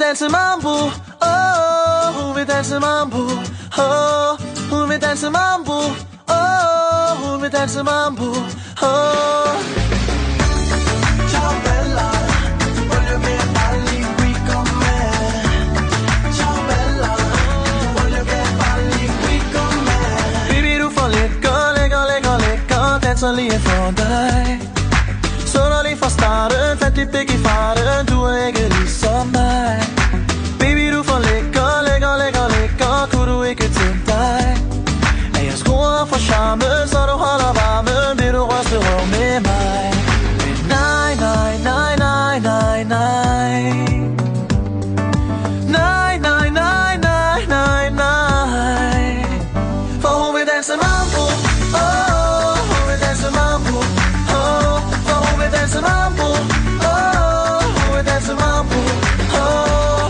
danse mambo, oh, hun vil danse mambo, oh, hun vil danse mambo, oh, hun vil danse mambo, oh. Ciao bella, voglio che balli qui con me. Ciao bella, voglio che balli qui con me. Baby, du får lækker, danser lige for dig. Så når lige fra starten, fandt dit blik i farten, du er ikke ligesom mig. Baby, du får lækker, kunne du ikke tænke dig, at jeg skruer for charmen, så du holder varmen, vil du ryste røv med mig. Men nej, nej, nej, nej, nej, nej. Nej, nej, nej, nej, nej, nej. For hun vil danse mambo, oh, hun vil danse mambo, oh, for hun vil danse mambo, oh, hun vil danse mambo, oh.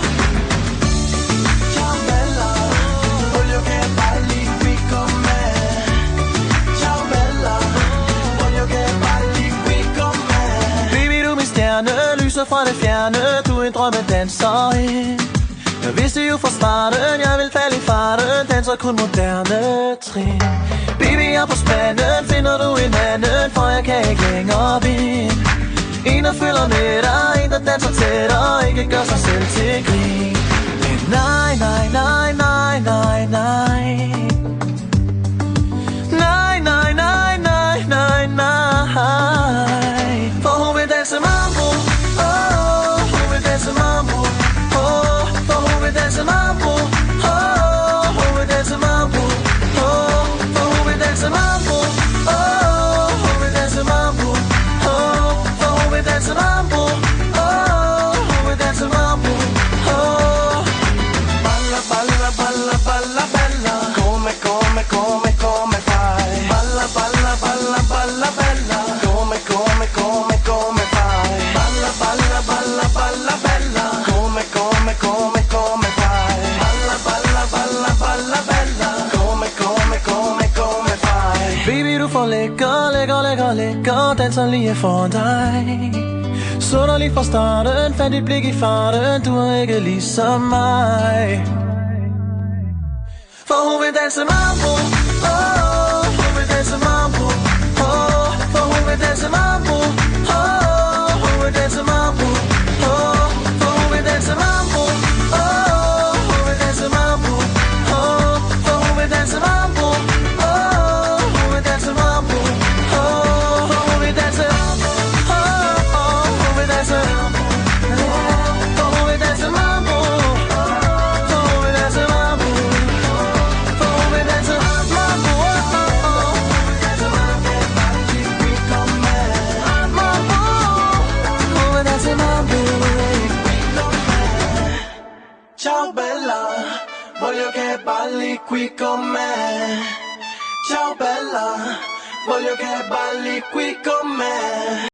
Ciao bella, voglio che balli qui con me. Ciao bella, voglio che balli qui con me. Baby, du er min stjerne, lyser fra det fjerne, du er en drømmedanser. Jeg vidste jo fra starten, jeg vil falde i farten, danser kun moderne trin. Baby, jeg er på spanden, finder du en anden, for jeg kan ikke længere vinde. En, der følger med dig, en, der danser tættere, ikke gør sig selv til grin. Men nej, nej, nej, nej, nej, nej. Nej, nej, nej, nej, nej, nej. For hun vil danse mambo, oh, hun vil danse mambo, oh, for hun vil danse mambo, oh, hun vil danse mambo, oh, for hun vil danse mambo, oh, hun vil danse mambo, oh, for hun vil danse mambo, oh, hun vil danse mambo, oh. Balla, balla, balla, balla, balla, come, come, come, come fai. Balla, balla, balla, balla, bella, come, come, come, come fai. Balla, balla, balla, balla, bella, come, come, come, come fai. Balla, balla, balla, balla, bella, come, come, come, come fai. Baby, du får lækker, danser lige for dig. Så der lige fra starten, fandt dit blik i farten, du er ikke ligesom mig. For hun vil danse mambo, oh, hun vil danse mambo, oh, for hun vil danse mambo, oh, hun vil danse mambo, oh, for hun vil danse mambo, oh, hun vil danse mambo, oh, for hun vil danse mambo, oh, hun vil danse mambo, oh, for hun vil danse, oh, oh, hun vil danse, for hun vil danse mambo, for hun vil danse mambo. Ciao bella, voglio che balli qui con me. Ciao bella, voglio che balli qui con me.